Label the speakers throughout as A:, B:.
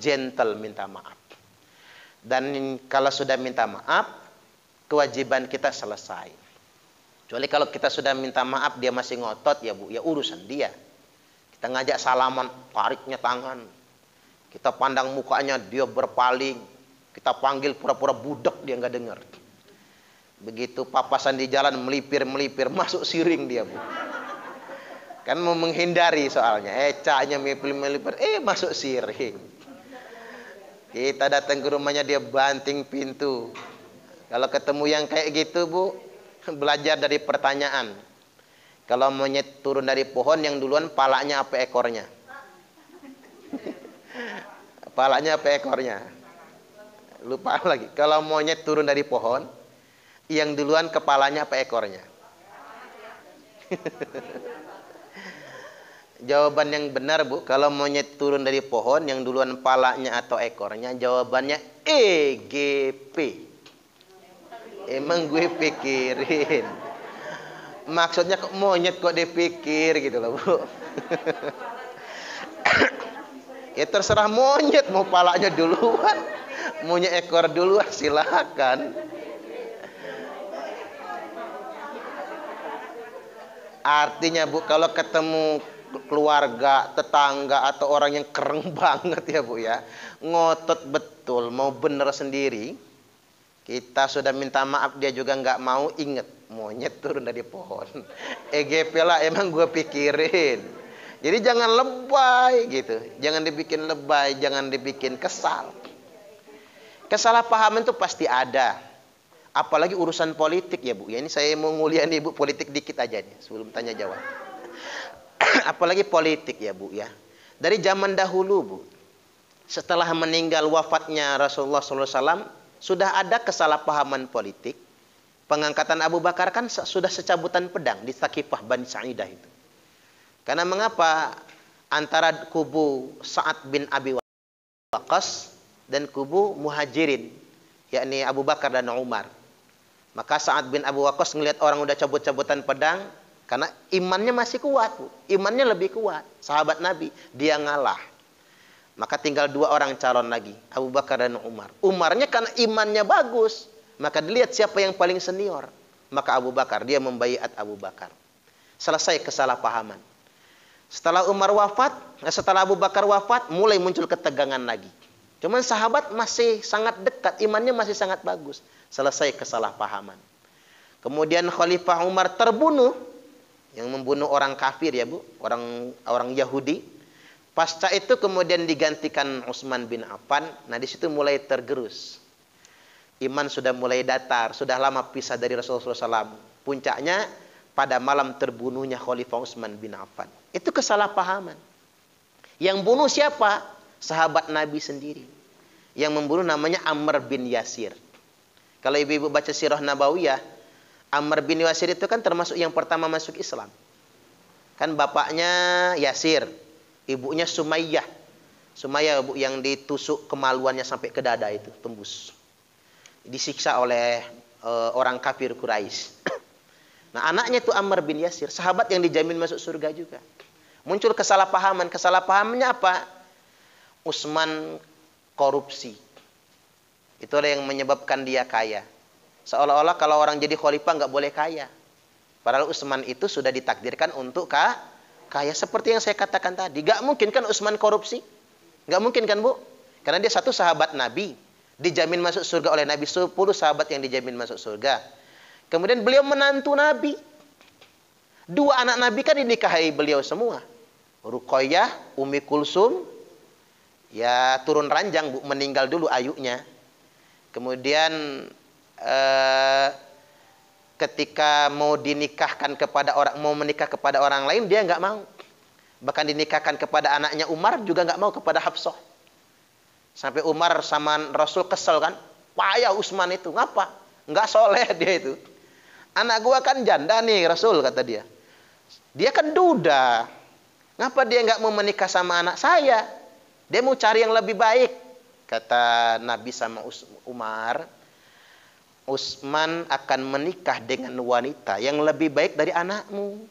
A: gentle minta maaf. Dan kalau sudah minta maaf, kewajiban kita selesai. Kecuali kalau kita sudah minta maaf, dia masih ngotot, ya Bu, ya urusan dia. Kita ngajak salaman, tariknya tangan. Kita pandang mukanya, dia berpaling. Kita panggil pura-pura budak, dia nggak dengar. Begitu papasan di jalan, melipir-melipir, masuk siring dia, Bu. Kan mau menghindari soalnya. Caknya melipir-melipir, masuk siring. Kita datang ke rumahnya, dia banting pintu. Kalau ketemu yang kayak gitu, Bu, belajar dari pertanyaan. Kalau monyet turun dari pohon, yang duluan palanya apa ekornya? Palanya apa ekornya? Lupa lagi. Kalau monyet turun dari pohon, yang duluan kepalanya apa ekornya? Jawaban yang benar, Bu, kalau monyet turun dari pohon, yang duluan palanya atau ekornya, jawabannya EGP. Emang gue pikirin. Maksudnya kok monyet kok dipikir gitu loh, Bu. Ya terserah monyet, mau palanya duluan, maunya ekor duluan, silakan. Artinya, Bu, kalau ketemu keluarga, tetangga atau orang yang keren banget ya, Bu ya, ngotot betul mau bener sendiri, kita sudah minta maaf, dia juga nggak mau, inget monyet turun dari pohon. EGP lah, emang gue pikirin. Jadi jangan lebay gitu, jangan dibikin lebay, jangan dibikin kesal. Kesalahpahaman itu pasti ada, apalagi urusan politik ya, Bu ya. Ini saya mau nguliah nih, Bu, politik dikit aja nih sebelum tanya jawab. Apalagi politik ya, Bu ya. Dari zaman dahulu, Bu, setelah meninggal wafatnya Rasulullah SAW, sudah ada kesalahpahaman politik. Pengangkatan Abu Bakar kan sudah secabutan pedang di Thaqifah Bani Sa'idah itu. Karena mengapa? Antara kubu Sa'ad bin Abi Waqqas dan kubu Muhajirin, yakni Abu Bakar dan Umar. Maka Sa'ad bin Abi Waqqas ngelihat orang udah cabut-cabutan pedang, karena imannya masih kuat, Bu. Imannya lebih kuat. Sahabat Nabi, dia ngalah. Maka tinggal dua orang calon lagi, Abu Bakar dan Umar. Umarnya karena imannya bagus, maka dilihat siapa yang paling senior. Maka Abu Bakar, dia membaiat Abu Bakar. Selesai kesalahpahaman. Setelah Abu Bakar wafat, mulai muncul ketegangan lagi. Cuman sahabat masih sangat dekat, imannya masih sangat bagus. Selesai kesalahpahaman. Kemudian Khalifah Umar terbunuh, yang membunuh orang kafir ya, Bu, orang Yahudi. Pasca itu kemudian digantikan Utsman bin Affan. Nah, di situ mulai tergerus. Iman sudah mulai datar, sudah lama pisah dari Rasulullah SAW. Puncaknya pada malam terbunuhnya Khalifah Utsman bin Affan. Itu kesalahpahaman. Yang bunuh siapa? Sahabat Nabi sendiri. Yang membunuh namanya Ammar bin Yasir. Kalau ibu-ibu baca Sirah Nabawiyah, Ammar bin Yasir itu kan termasuk yang pertama masuk Islam. Kan bapaknya Yasir, ibunya Sumayyah. Sumayyah, Bu, yang ditusuk kemaluannya sampai ke dada itu, tembus. Disiksa oleh orang kafir Quraisy. Nah, anaknya itu Ammar bin Yasir, sahabat yang dijamin masuk surga juga. Muncul kesalahpahaman. Kesalahpahamannya apa? Utsman korupsi. Itulah yang menyebabkan dia kaya. Seolah-olah kalau orang jadi khalifah nggak boleh kaya. Padahal Utsman itu sudah ditakdirkan untuk kaya. Seperti yang saya katakan tadi. Nggak mungkin kan Utsman korupsi? Nggak mungkin kan, Bu? Karena dia satu sahabat Nabi. Dijamin masuk surga oleh Nabi. 10 sahabat yang dijamin masuk surga. Kemudian beliau menantu Nabi. 2 anak Nabi kan dinikahi beliau semua. Ruqayyah, Ummi Kulsum. Ya turun ranjang, Bu, meninggal dulu ayunya. Kemudian ketika mau dinikahkan kepada orang, mau menikah kepada orang lain, dia nggak mau. Bahkan dinikahkan kepada anaknya Umar juga nggak mau, kepada Hafsah. Sampai Umar sama Rasul kesel kan, payah Utsman itu, ngapa? Nggak soleh dia itu. Anak gua kan janda nih Rasul, kata dia. Dia kan duda, ngapa dia nggak mau menikah sama anak saya? Dia mau cari yang lebih baik. Kata Nabi sama Umar, Utsman akan menikah dengan wanita yang lebih baik dari anakmu.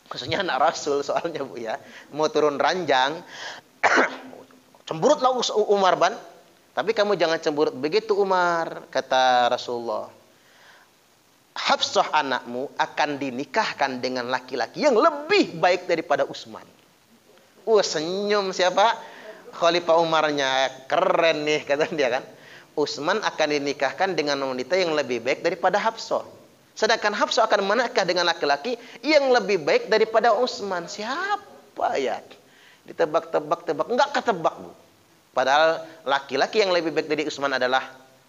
A: Maksudnya anak Rasul soalnya, Bu ya. Mau turun ranjang, Cemburutlah Umar ban. Tapi kamu jangan cemburut begitu Umar, kata Rasulullah. Hafsah anakmu akan dinikahkan dengan laki-laki yang lebih baik daripada Utsman. Senyum siapa? Khalifah Umarnya. Keren nih kata dia kan. Utsman akan dinikahkan dengan wanita yang lebih baik daripada Hafsah. Sedangkan Hafsah akan menikah dengan laki-laki yang lebih baik daripada Utsman. Siapa ya? Ditebak-tebak, enggak ketebak, Bu. Padahal laki-laki yang lebih baik dari Utsman adalah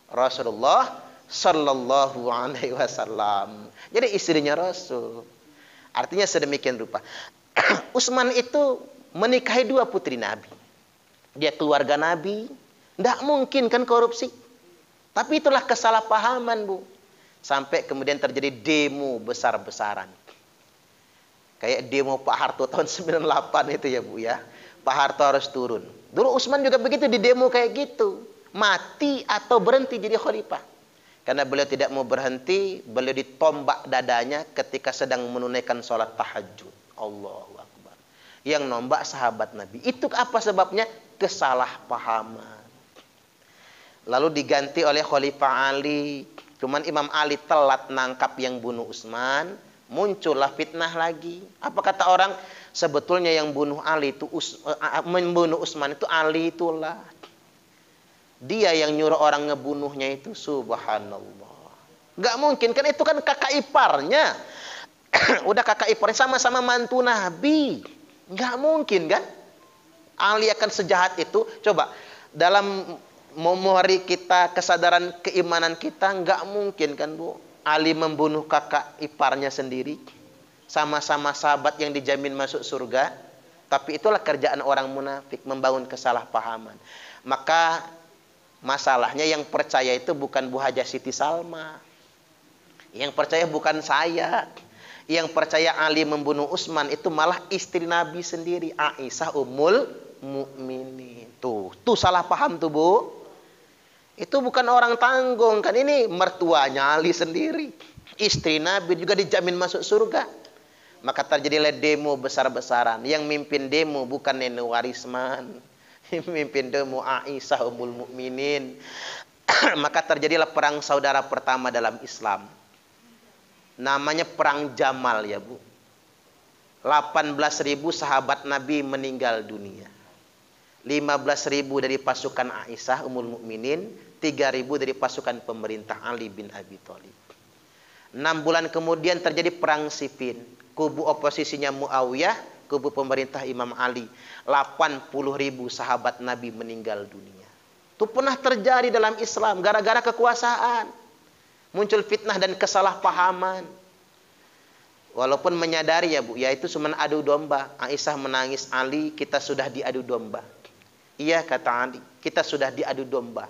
A: Rasulullah sallallahu alaihi wasallam. Jadi istrinya Rasul. Artinya sedemikian rupa. Utsman itu menikahi 2 putri Nabi. Dia keluarga Nabi. Tidak mungkin kan korupsi. Tapi itulah kesalahpahaman, Bu. Sampai kemudian terjadi demo besar-besaran. Kayak demo Pak Harto tahun 98 itu ya, Bu ya. Pak Harto harus turun. Dulu Utsman juga begitu di demo kayak gitu. Mati atau berhenti jadi khalifah. Karena beliau tidak mau berhenti, beliau ditombak dadanya ketika sedang menunaikan sholat tahajud. Allahu Akbar. Yang nombak sahabat Nabi. Itu apa sebabnya? Kesalahpahaman. Lalu diganti oleh Khalifah Ali. Cuman Imam Ali telat nangkap yang bunuh Utsman. Muncullah fitnah lagi. Apa kata orang? Sebetulnya yang bunuh Ali itu membunuh Utsman itu Ali itulah. Dia yang nyuruh orang ngebunuhnya itu. Subhanallah. Gak mungkin kan itu kan kakak iparnya. Udah kakak iparnya sama-sama mantu Nabi. Gak mungkin kan? Ali akan sejahat itu. Coba dalam memori kita, kesadaran keimanan kita, nggak mungkin kan, Bu, Ali membunuh kakak iparnya sendiri, sama-sama sahabat yang dijamin masuk surga. Tapi itulah kerjaan orang munafik, membangun kesalahpahaman. Maka masalahnya yang percaya itu bukan Bu Haja Siti Salma, yang percaya bukan saya. Yang percaya Ali membunuh Utsman itu malah istri Nabi sendiri, Aisyah Ummul Mukminin. Tuh salah paham tuh, Bu. Itu bukan orang tanggung kan, ini mertuanya Ali sendiri. Istri Nabi juga dijamin masuk surga. Maka terjadilah demo besar-besaran. Yang mimpin demo bukan Neno Warisman. Yang mimpin demo Aisyah Ummul Mukminin. Maka terjadilah perang saudara pertama dalam Islam. Namanya perang Jamal ya, Bu. 18.000 sahabat Nabi meninggal dunia. 15.000 dari pasukan Aisyah Ummul Mukminin, 3.000 dari pasukan pemerintah Ali bin Abi Thalib. 6 bulan kemudian terjadi perang Siffin. Kubu oposisinya Muawiyah, kubu pemerintah Imam Ali. 80.000 sahabat Nabi meninggal dunia. Itu pernah terjadi dalam Islam gara-gara kekuasaan. Muncul fitnah dan kesalahpahaman. Walaupun menyadari ya, Bu, ya itu cuma adu domba. Aisyah menangis, Ali, kita sudah diadu domba. Iya kata Ali, kita sudah diadu domba.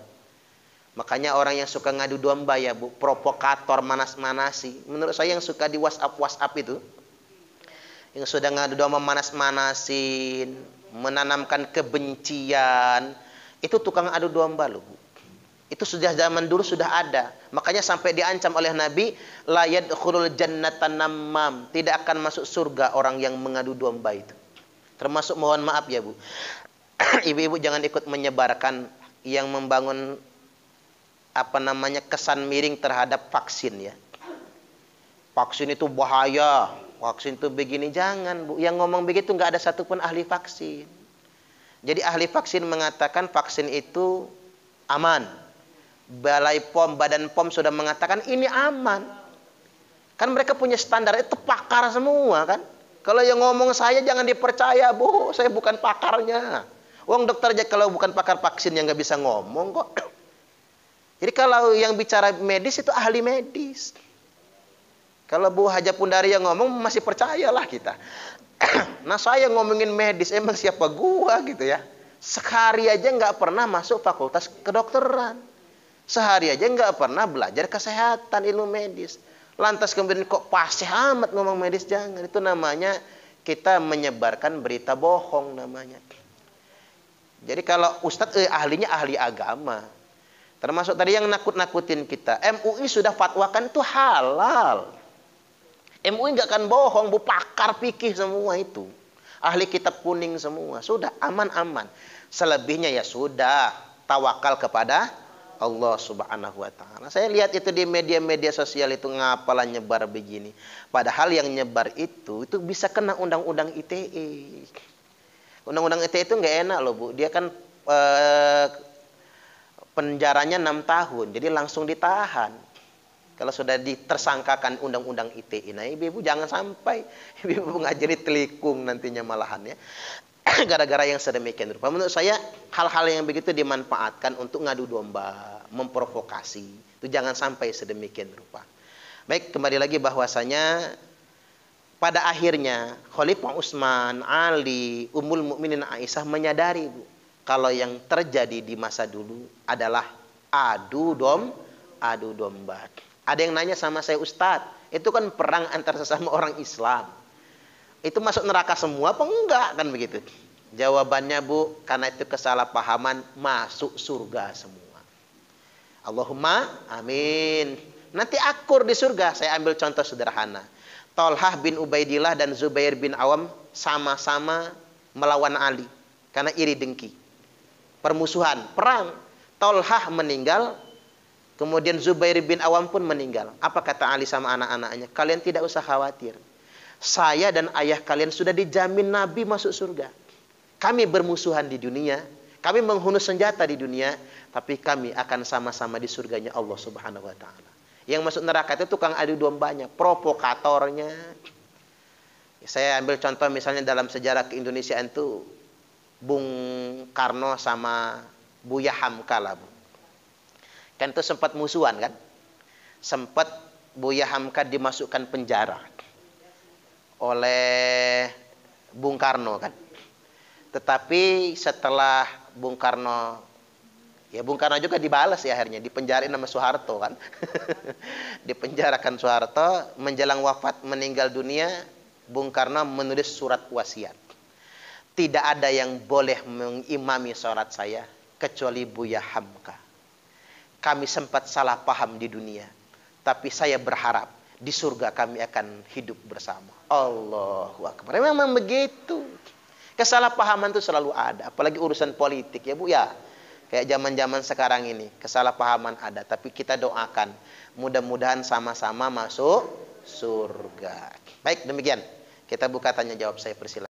A: Makanya orang yang suka ngadu domba ya, Bu, provokator, manas-manasi. Menurut saya yang suka di WhatsApp itu, yang sudah ngadu domba manas-manasin, menanamkan kebencian, itu tukang adu domba loh, Bu. Itu sudah zaman dulu sudah ada. Makanya sampai diancam oleh Nabi, la yadkhulul jannata namam, tidak akan masuk surga orang yang mengadu domba itu. Termasuk mohon maaf ya, Bu. Ibu-ibu jangan ikut menyebarkan yang membangun kesan miring terhadap vaksin ya. Vaksin itu bahaya, vaksin itu begini, jangan, Bu. Yang ngomong begitu nggak ada satupun ahli vaksin. Jadi ahli vaksin mengatakan vaksin itu aman. Balai POM, Badan POM sudah mengatakan ini aman. Kan mereka punya standar, itu pakar semua kan. Kalau yang ngomong saya jangan dipercaya, Bu, saya bukan pakarnya. Wong dokter aja kalau bukan pakar vaksin yang nggak bisa ngomong kok. Jadi kalau yang bicara medis itu ahli medis. Kalau Bu Haja Pundari yang ngomong masih percayalah kita. Nah saya ngomongin medis, emang siapa gua gitu ya. Sekali aja nggak pernah masuk fakultas kedokteran. Sehari aja nggak pernah belajar kesehatan, ilmu medis. Lantas kemudian kok pasih amat ngomong medis, jangan. Itu namanya kita menyebarkan berita bohong namanya. Jadi kalau Ustadz ahlinya ahli agama. Termasuk tadi yang nakut-nakutin kita. MUI sudah fatwakan itu halal. MUI nggak akan bohong, Bu, pakar fikih semua itu. Ahli kitab kuning semua. Sudah aman-aman. Selebihnya ya sudah, tawakal kepada Allah Subhanahu wa taala. Saya lihat itu di media-media sosial itu ngapalah nyebar begini. Padahal yang nyebar itu bisa kena undang-undang ITE. Undang-undang ITE itu nggak enak loh, Bu. Dia kan penjaranya 6 tahun, jadi langsung ditahan. Kalau sudah ditersangkakan undang-undang ITE, nah ibu-ibu jangan sampai ibu-ibu ngajari telikung nantinya malahan ya. Gara-gara yang sedemikian rupa. Menurut saya hal-hal yang begitu dimanfaatkan untuk ngadu domba, memprovokasi. Itu jangan sampai sedemikian rupa. Baik, kembali lagi bahwasanya pada akhirnya Khalifah Utsman, Ali, Ummul Mukminin Aisyah menyadari, Bu, kalau yang terjadi di masa dulu adalah adu domba. Ada yang nanya sama saya, Ustadz, itu kan perang antar sesama orang Islam. Itu masuk neraka semua apa enggak? Kan begitu. Jawabannya, Bu, karena itu kesalahpahaman, masuk surga semua. Allahumma amin. Nanti akur di surga. Saya ambil contoh sederhana. Tolhah bin Ubaidillah dan Zubair bin Awam sama-sama melawan Ali karena iri dengki. Permusuhan, perang. Tolhah meninggal, kemudian Zubair bin Awam pun meninggal. Apa kata Ali sama anak-anaknya? Kalian tidak usah khawatir. Saya dan ayah kalian sudah dijamin Nabi masuk surga. Kami bermusuhan di dunia, kami menghunus senjata di dunia, tapi kami akan sama-sama di surganya Allah Subhanahu wa taala. Yang masuk neraka itu tukang adu dombanya, provokatornya. Saya ambil contoh misalnya dalam sejarah keindonesiaan itu Bung Karno sama Buya Hamka lah, Bu. Kan itu sempat musuhan kan? Sempat Buya Hamka dimasukkan penjara oleh Bung Karno kan. Tetapi setelah Bung Karno, ya Bung Karno juga dibalas ya akhirnya, dipenjarain sama Soeharto kan. Dipenjarakan Soeharto, menjelang wafat meninggal dunia, Bung Karno menulis surat wasiat. Tidak ada yang boleh mengimami sholat saya kecuali Buya Hamka. Kami sempat salah paham di dunia, tapi saya berharap di surga kami akan hidup bersama. Allahu Akbar. Memang begitu. Kesalahpahaman itu selalu ada. Apalagi urusan politik ya, Bu ya. Kayak zaman-zaman sekarang ini. Kesalahpahaman ada. Tapi kita doakan. Mudah-mudahan sama-sama masuk surga. Baik, demikian. Kita buka tanya jawab, saya persilakan.